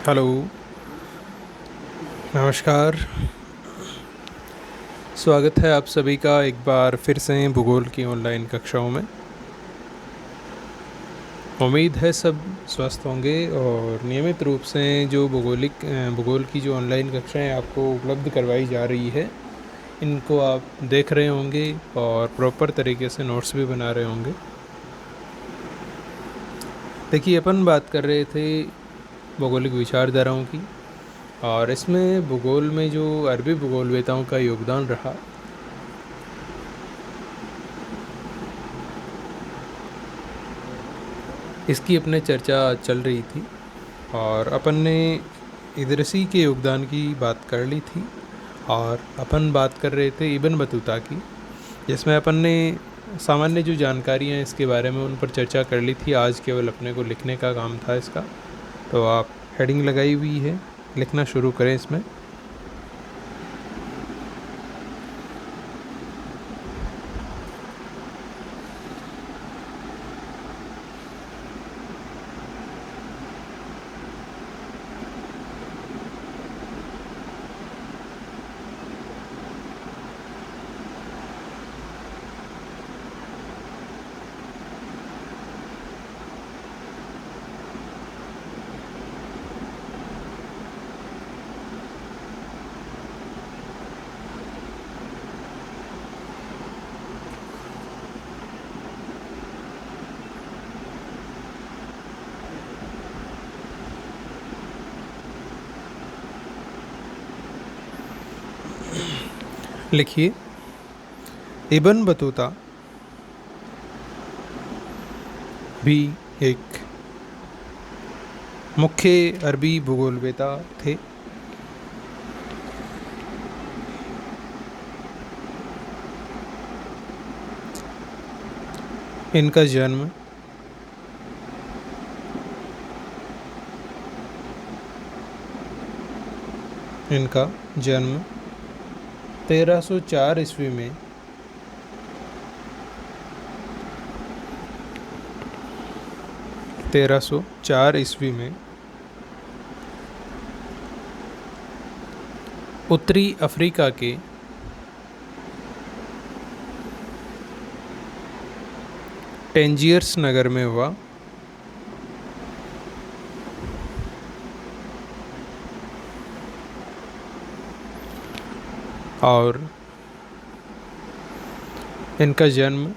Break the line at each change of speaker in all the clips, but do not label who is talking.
Hello, नमस्कार। स्वागत है आप सभी का एक बार फिर से भूगोल की ऑनलाइन कक्षाओं में। उम्मीद है सब स्वस्थ होंगे और नियमित रूप से जो भूगोल की जो ऑनलाइन कक्षाएं आपको उपलब्ध करवाई जा रही है, इनको आप देख रहे होंगे और प्रॉपर तरीके से नोट्स भी बना रहे होंगे। देखिए, अपन बात कर रहे थे भौगोलिक विचारधाराओं की, और इसमें भूगोल में जो अरबी भूगोलवेताओं का योगदान रहा, इसकी अपने चर्चा चल रही थी। और अपन ने इदरसी के योगदान की बात कर ली थी, और अपन बात कर रहे थे इब्न बतूता की, जिसमें अपन ने सामान्य जो जानकारियाँ इसके बारे में उन पर चर्चा कर ली थी। आज केवल अपने को लिखने का काम था इसका। तो आप हेडिंग लगाई हुई है, लिखना शुरू करें इसमें। लिखिए, इब्न बतूता भी एक मुख्य अरबी भूगोलवेता थे। इनका जन्म इनका जन्म 1304 ईस्वी में 1304 ईस्वी में उत्तरी अफ्रीका के टेंजियर्स नगर में हुआ। और इनका जन्म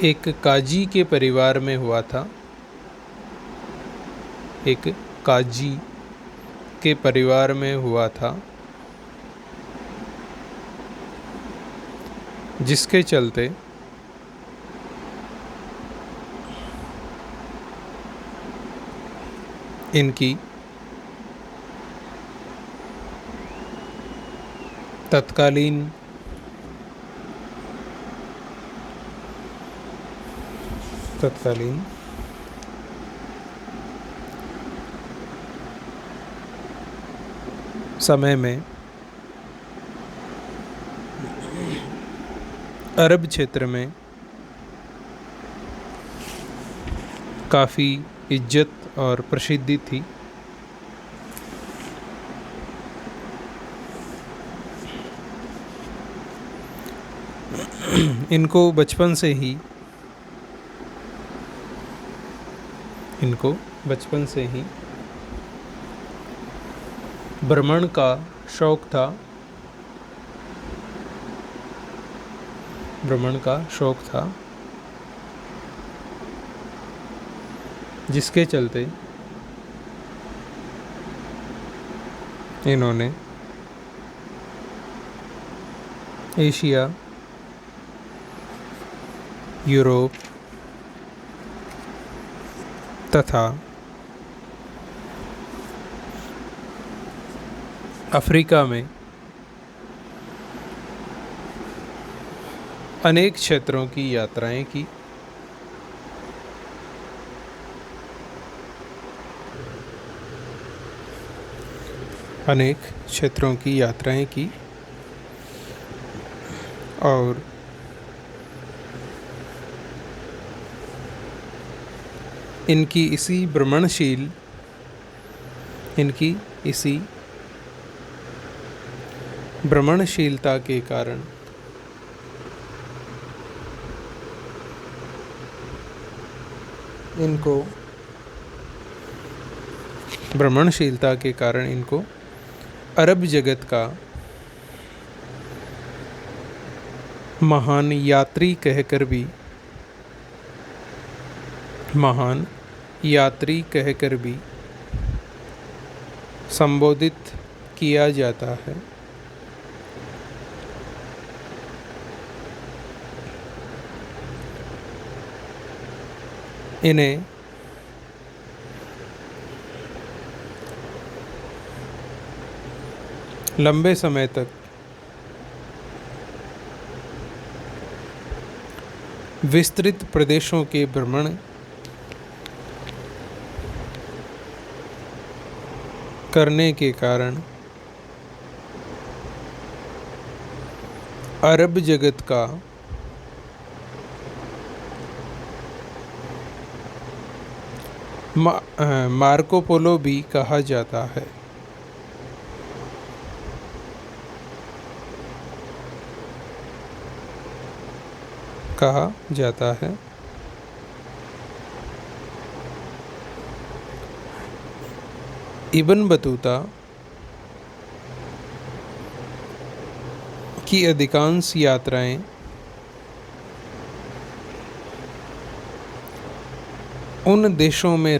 एक काजी के परिवार में हुआ था। एक काजी के परिवार में हुआ था, जिसके चलते इनकी तत्कालीन समय में अरब क्षेत्र में काफ़ी इज्जत और प्रसिद्धि थी। इनको बचपन से ही भ्रमण का शौक था, जिसके चलते इन्होंने एशिया, यूरोप तथा अफ्रीका में अनेक क्षेत्रों की यात्राएं की। और इनकी इसी भ्रमणशीलता के कारण इनको अरब जगत का महान यात्री कहकर भी संबोधित किया जाता है। इन्हें लंबे समय तक विस्तृत प्रदेशों के भ्रमण करने के कारण अरब जगत का मार्को पोलो भी कहा जाता है। इब्न बतूता की अधिकांश यात्राएं उन देशों में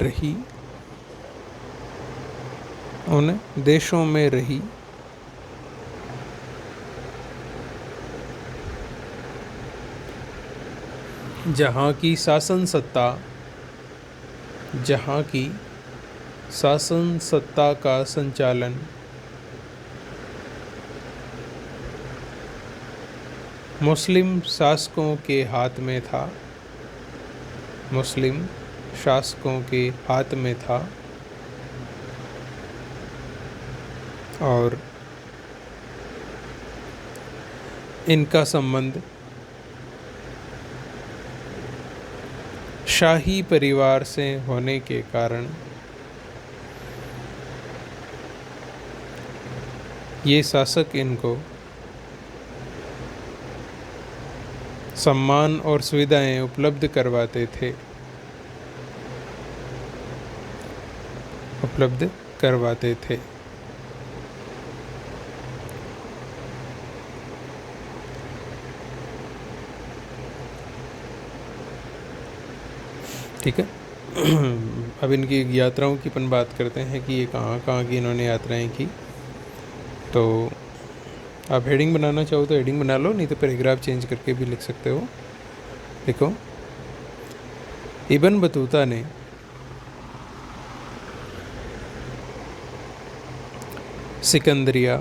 रही जहाँ की शासन सत्ता का संचालन मुस्लिम शासकों के हाथ में था और इनका संबंध शाही परिवार से होने के कारण ये शासक इनको सम्मान और सुविधाएं उपलब्ध करवाते थे। ठीक है। अब इनकी यात्राओं की अपन बात करते हैं कि ये कहाँ की इन्होंने यात्राएं की। तो आप हेडिंग बनाना चाहो तो हेडिंग बना लो, नहीं तो पैराग्राफ चेंज करके भी लिख सकते हो। देखो, इब्न बतूता ने सिकंदरिया,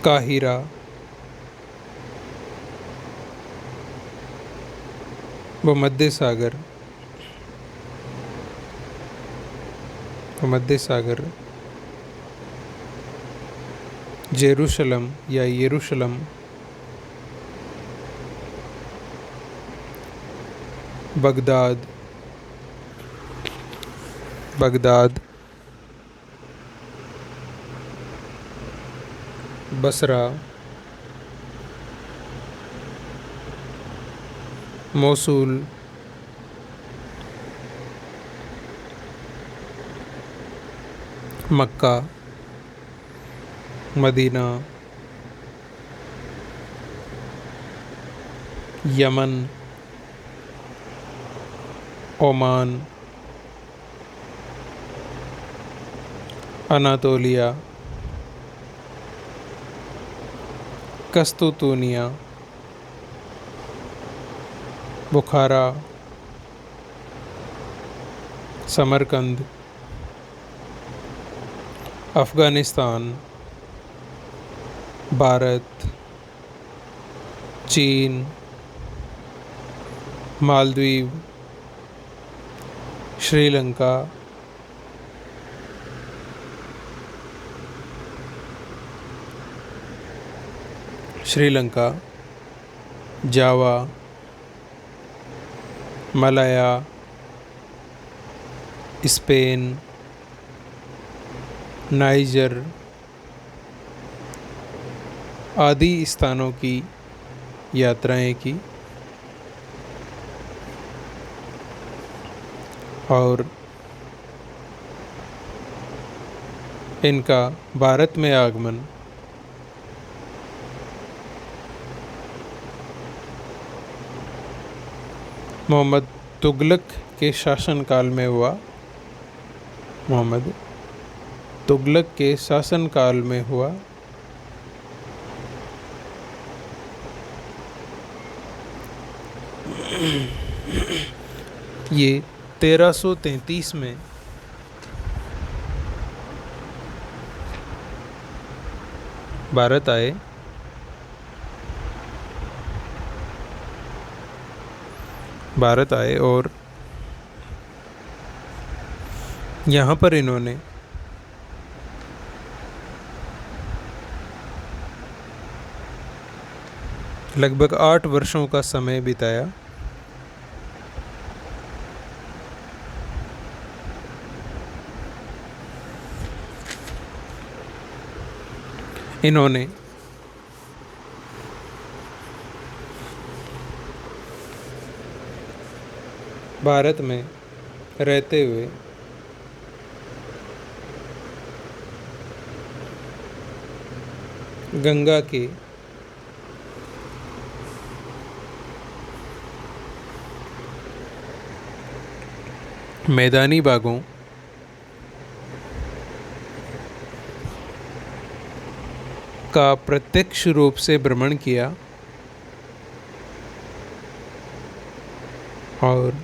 काहिरा, व मध्य सागर, जेरूशलम या यरूशलम, बगदाद, बसरा, मोसूल, मक्का, मदीना, यमन, ओमान, अनातोलिया, कस्तूतूनिया, बुखारा, समरकंद, अफ़गानिस्तान, भारत, चीन, मालदीव, श्रीलंका, जावा, मलाया, स्पेन, नाइजर आदि स्थानों की यात्राएं की और इनका भारत में आगमन मोहम्मद तुगलक के शासनकाल में हुआ। मोहम्मद तुगलक के शासनकाल में हुआ। ये 1333 में भारत आए। और यहाँ पर इन्होंने लगभग 8 वर्षों का समय बिताया। इन्होंने भारत में रहते हुए गंगा के मैदानी भागों का प्रत्यक्ष रूप से भ्रमण किया और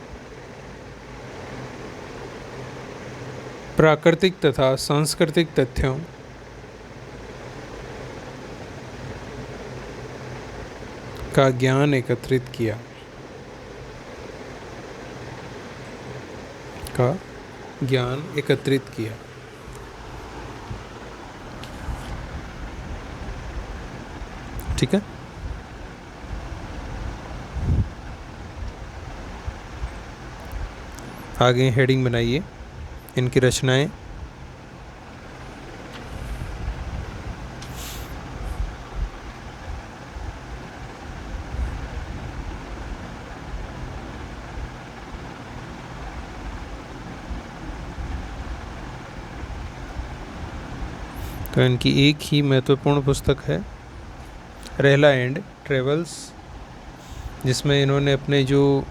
प्राकृतिक तथा सांस्कृतिक तथ्यों का ज्ञान एकत्रित किया। ठीक है। आगे हेडिंग बनाइए इनकी रचनाएं। तो इनकी एक ही महत्वपूर्ण पुस्तक है रेहला एंड ट्रेवल्स, जिसमें इन्होंने अपने जो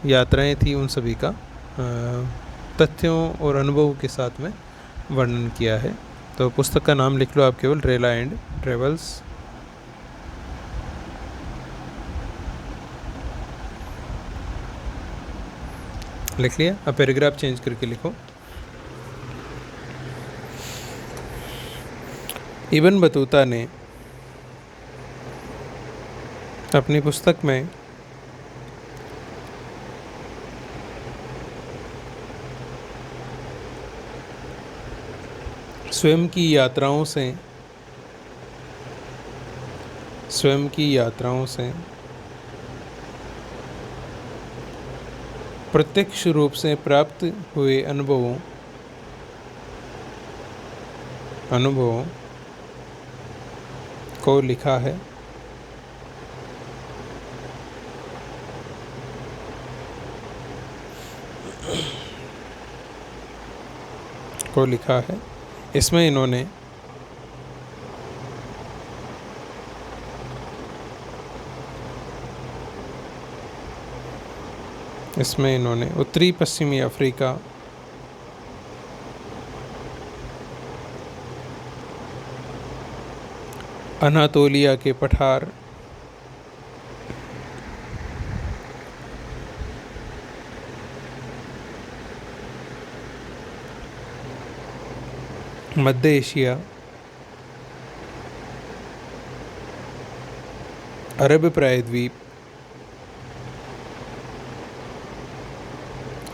यात्राएं थी उन सभी का तथ्यों और अनुभवों के साथ में वर्णन किया है। तो पुस्तक का नाम लिख लो आप केवल, रेहला एंड ट्रेवल्स। लिख लिया? अब पैराग्राफ चेंज करके लिखो। इब्न बतूता ने अपनी पुस्तक में स्वयं की यात्राओं से प्रत्यक्ष रूप से प्राप्त हुए अनुभवों को लिखा है। इसमें इन्होंने उत्तरी पश्चिमी अफ्रीका, अनातोलिया के पठार, मध्य एशिया, अरब प्रायद्वीप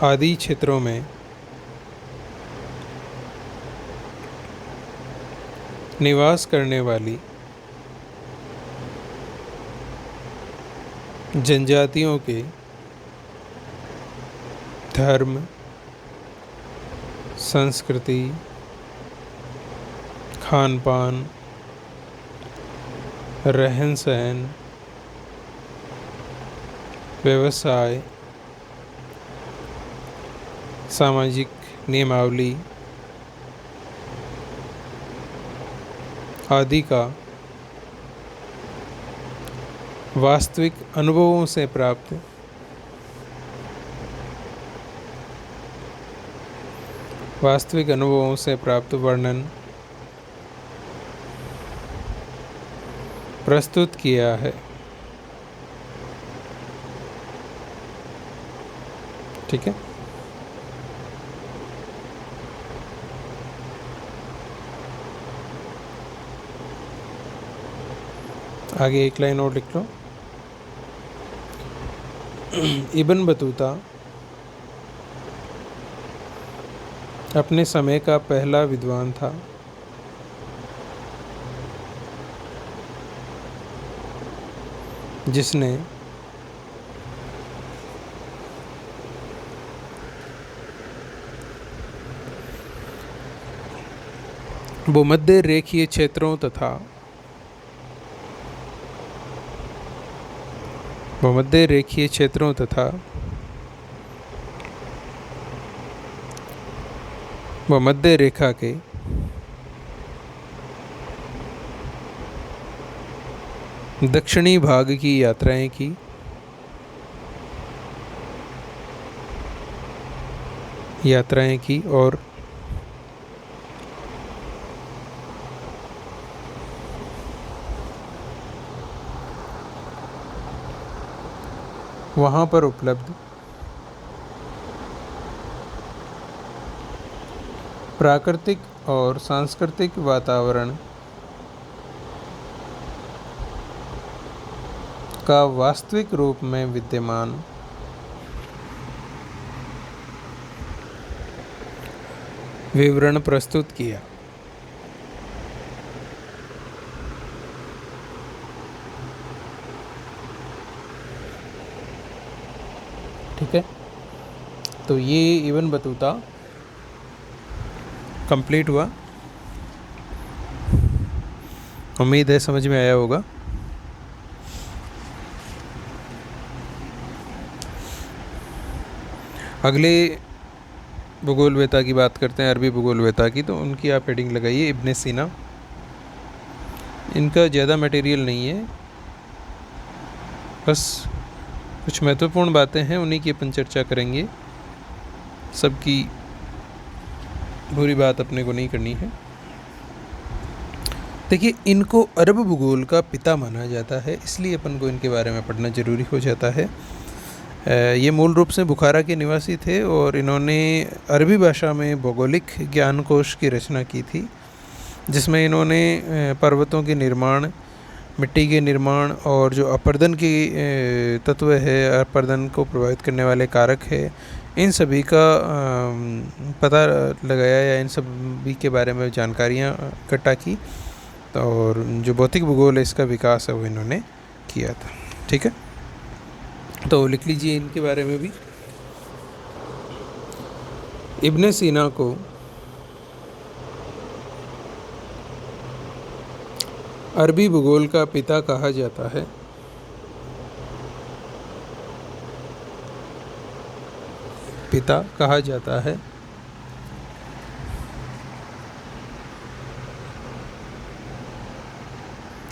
आदि क्षेत्रों में निवास करने वाली जनजातियों के धर्म, संस्कृति, खान पान, रहन सहन, व्यवसाय, सामाजिक नियमावली आदि का वास्तविक अनुभवों से प्राप्त वर्णन प्रस्तुत किया है। ठीक है। आगे एक लाइन और लिख लो। इब्न बतूता अपने समय का पहला विद्वान था। जिसने भूमध्य रेखीय क्षेत्रों तथा भूमध्य रेखा के दक्षिणी भाग की यात्राएं की। और वहाँ पर उपलब्ध प्राकृतिक और सांस्कृतिक वातावरण का वास्तविक रूप में विद्यमान विवरण प्रस्तुत किया। ठीक है। तो ये इब्न बतूता कंप्लीट हुआ। उम्मीद है समझ में आया होगा। अगले भूगोलवेता की बात करते हैं, अरबी भूगोलवेता की। तो उनकी आप हेडिंग लगाइए इब्न सीना। इनका ज़्यादा मटेरियल नहीं है, बस कुछ महत्वपूर्ण बातें हैं, उन्हीं की अपन चर्चा करेंगे। सबकी बुरी बात अपने को नहीं करनी है। देखिए, इनको अरब भूगोल का पिता माना जाता है, इसलिए अपन को इनके बारे में पढ़ना ज़रूरी हो जाता है। ये मूल रूप से बुखारा के निवासी थे और इन्होंने अरबी भाषा में भौगोलिक ज्ञानकोश की रचना की थी, जिसमें इन्होंने पर्वतों के निर्माण, मिट्टी के निर्माण और जो अपर्दन की तत्व है, अपर्दन को प्रभावित करने वाले कारक है, इन सभी का पता लगाया या इन सभी के बारे में जानकारियाँ इकट्ठा की। और जो भौतिक भूगोल है, इसका विकास है, वो इन्होंने किया था। ठीक है, तो लिख लीजिए इनके बारे में भी। इब्न सीना को अरबी भूगोल का पिता कहा जाता है।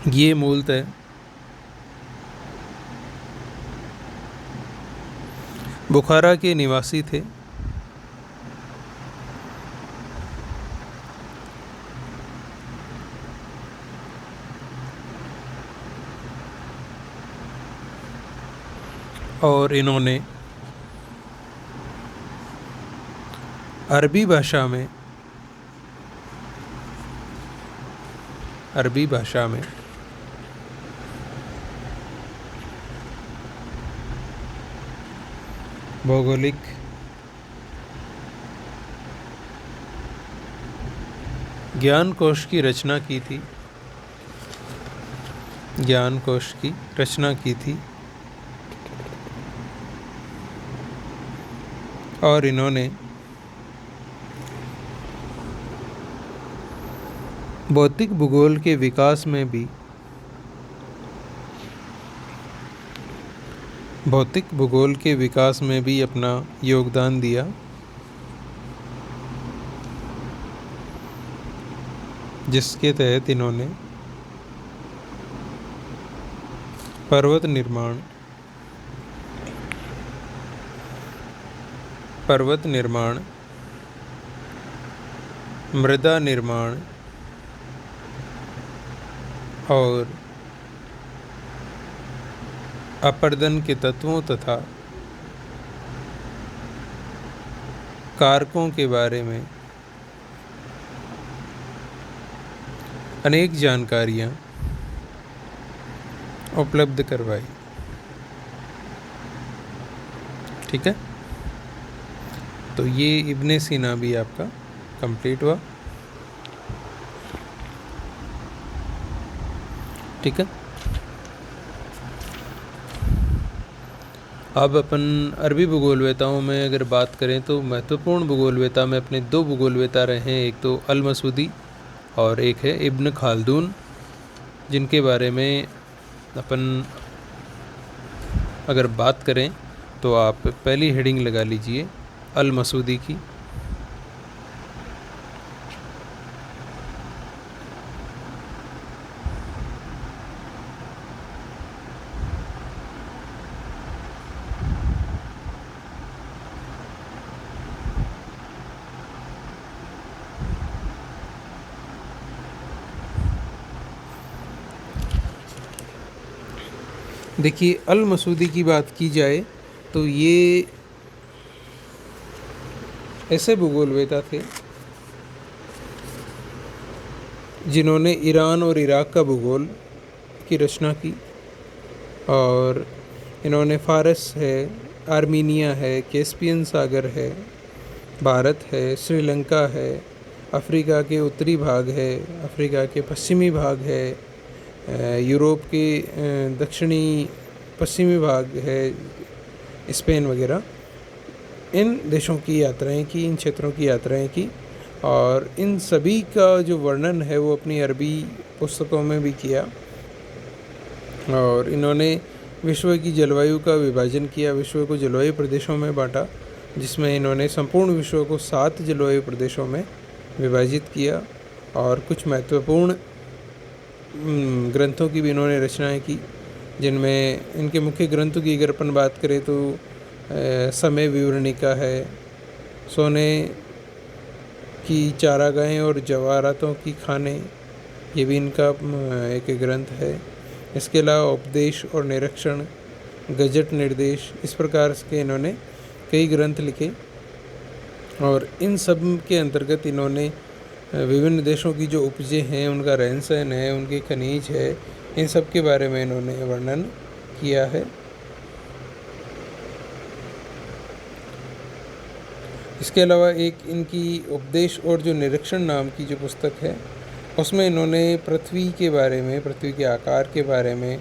ये मूलतः बुखारा के निवासी थे। और इन्होंने अरबी भाषा में भौगोलिक ज्ञानकोश की रचना की थी। और इन्होंने भौतिक भूगोल के विकास में भी अपना योगदान दिया, जिसके तहत इन्होंने पर्वत निर्माण, मृदा निर्माण और अपर्दन के तत्वों तथा कारकों के बारे में अनेक जानकारियाँ उपलब्ध करवाई। ठीक है, तो ये इब्ने सीना भी आपका कंप्लीट हुआ। ठीक है, अब अपन अरबी भूगोलवेताओं में अगर बात करें तो महत्वपूर्ण भूगोलवेता में अपने दो भूगोलवेता रहे हैं, एक तो अल मसूदी और एक है इब्न खालदून, जिनके बारे में अपन अगर बात करें तो आप पहली हेडिंग लगा लीजिए अल मसूदी की। देखिए, अल मसूदी की बात की जाए तो ये ऐसे भूगोलवेता थे जिन्होंने ईरान और इराक का भूगोल की रचना की, और इन्होंने फ़ारस है, आर्मीनिया है, कैस्पियन सागर है, भारत है, श्रीलंका है, अफ्रीका के उत्तरी भाग है, अफ्रीका के पश्चिमी भाग है, यूरोप के दक्षिणी पश्चिमी भाग है, स्पेन वगैरह, इन देशों की यात्राएं की, इन क्षेत्रों की यात्राएं की, और इन सभी का जो वर्णन है वो अपनी अरबी पुस्तकों में भी किया। और इन्होंने विश्व की जलवायु का विभाजन किया, विश्व को जलवायु प्रदेशों में बांटा, जिसमें इन्होंने संपूर्ण विश्व को 7 जलवायु प्रदेशों में विभाजित किया, और कुछ महत्वपूर्ण ग्रंथों की भी इन्होंने रचनाएं की, जिनमें इनके मुख्य ग्रंथों की अगर अपन बात करें तो समय विवरणिका है, सोने की चारागाहें और जवाहरातों की खानें, ये भी इनका एक ग्रंथ है। इसके अलावा उपदेश और निरीक्षण, गजट निर्देश, इस प्रकार के इन्होंने कई ग्रंथ लिखे, और इन सब के अंतर्गत इन्होंने विभिन्न देशों की जो उपजें हैं, उनका रहन सहन है, उनके खनिज है, इन सब के बारे में इन्होंने वर्णन किया है। इसके अलावा एक इनकी उपदेश और जो निरीक्षण नाम की जो पुस्तक है, उसमें इन्होंने पृथ्वी के बारे में, पृथ्वी के आकार के बारे में,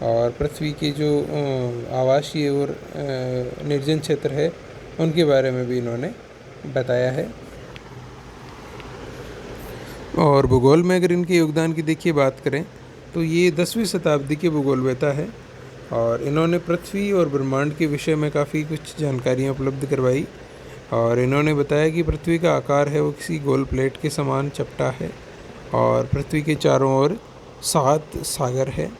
और पृथ्वी के जो आवासीय और निर्जन क्षेत्र है उनके बारे में भी इन्होंने बताया है। और भूगोल में अगर इनके योगदान की देखिए बात करें तो ये 10वीं शताब्दी के भूगोलवेता है, और इन्होंने पृथ्वी और ब्रह्मांड के विषय में काफ़ी कुछ जानकारियाँ उपलब्ध करवाई, और इन्होंने बताया कि पृथ्वी का आकार है वो किसी गोल प्लेट के समान चपटा है, और पृथ्वी के चारों ओर 7 सागर है,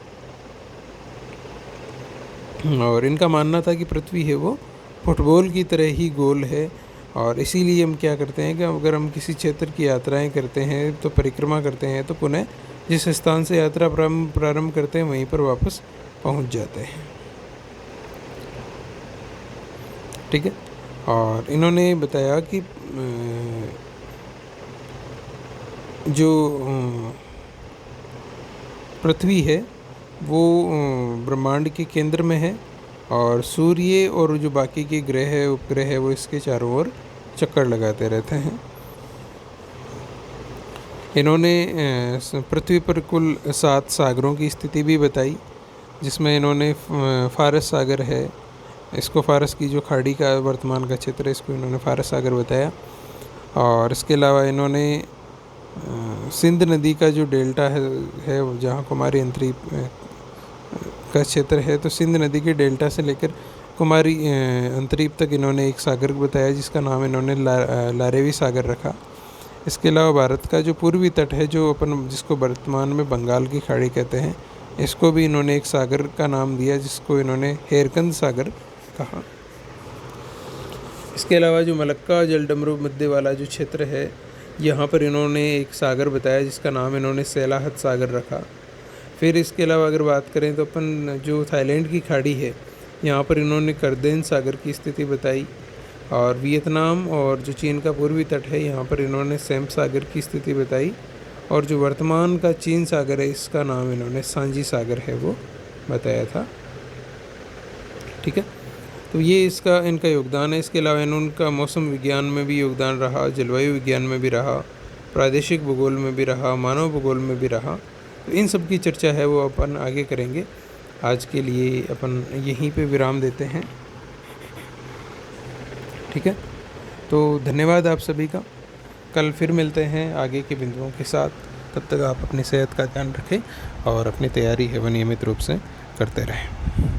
और इनका मानना था कि पृथ्वी है वो फुटबॉल की तरह ही गोल है, और इसीलिए हम क्या करते हैं कि अगर हम किसी क्षेत्र की यात्राएं करते हैं तो परिक्रमा करते हैं तो पुनः जिस स्थान से यात्रा प्रारंभ करते हैं वहीं पर वापस पहुंच जाते हैं। ठीक है, और इन्होंने बताया कि जो पृथ्वी है वो ब्रह्मांड के केंद्र में है, और सूर्य और जो बाकी के ग्रह है, उपग्रह है, वो इसके चारों ओर चक्कर लगाते रहते हैं। इन्होंने पृथ्वी पर कुल 7 सागरों की स्थिति भी बताई, जिसमें इन्होंने फ़ारस सागर है, इसको फ़ारस की जो खाड़ी का वर्तमान का क्षेत्र है, इसको इन्होंने फ़ारस सागर बताया। और इसके अलावा इन्होंने सिंध नदी का जो डेल्टा है जहाँ कुमारी अंतरीप का क्षेत्र है, तो सिंध नदी के डेल्टा से लेकर कुमारी अंतरीप तक इन्होंने एक सागर बताया जिसका नाम इन्होंने लारेवी सागर रखा। इसके अलावा भारत का जो पूर्वी तट है, जो अपन जिसको वर्तमान में बंगाल की खाड़ी कहते हैं, इसको भी इन्होंने एक सागर का नाम दिया जिसको इन्होंने हेरकंद सागर कहा। इसके अलावा जो मलक्का जलडमरू मध्य वाला जो क्षेत्र है, यहाँ पर इन्होंने एक सागर बताया जिसका नाम इन्होंने सैलाहत सागर रखा। फिर इसके अलावा अगर बात करें तो अपन जो थाईलैंड की खाड़ी है, यहाँ पर इन्होंने करदेन सागर की स्थिति बताई। और वियतनाम और जो चीन का पूर्वी तट है, यहाँ पर इन्होंने सैम सागर की स्थिति बताई। और जो वर्तमान का चीन सागर है, इसका नाम इन्होंने सांजी सागर है वो बताया था। ठीक है, तो ये इसका इनका योगदान है। इसके अलावा इनका मौसम विज्ञान में भी योगदान रहा, जलवायु विज्ञान में भी रहा, प्रादेशिक भूगोल में भी रहा, मानव भूगोल में भी रहा। तो इन सब की चर्चा है वो अपन आगे करेंगे। आज के लिए अपन यहीं पे विराम देते हैं। ठीक है, तो धन्यवाद आप सभी का। कल फिर मिलते हैं आगे के बिंदुओं के साथ। तब तक आप अपनी सेहत का ध्यान रखें और अपनी तैयारी है वो नियमित रूप से करते रहें।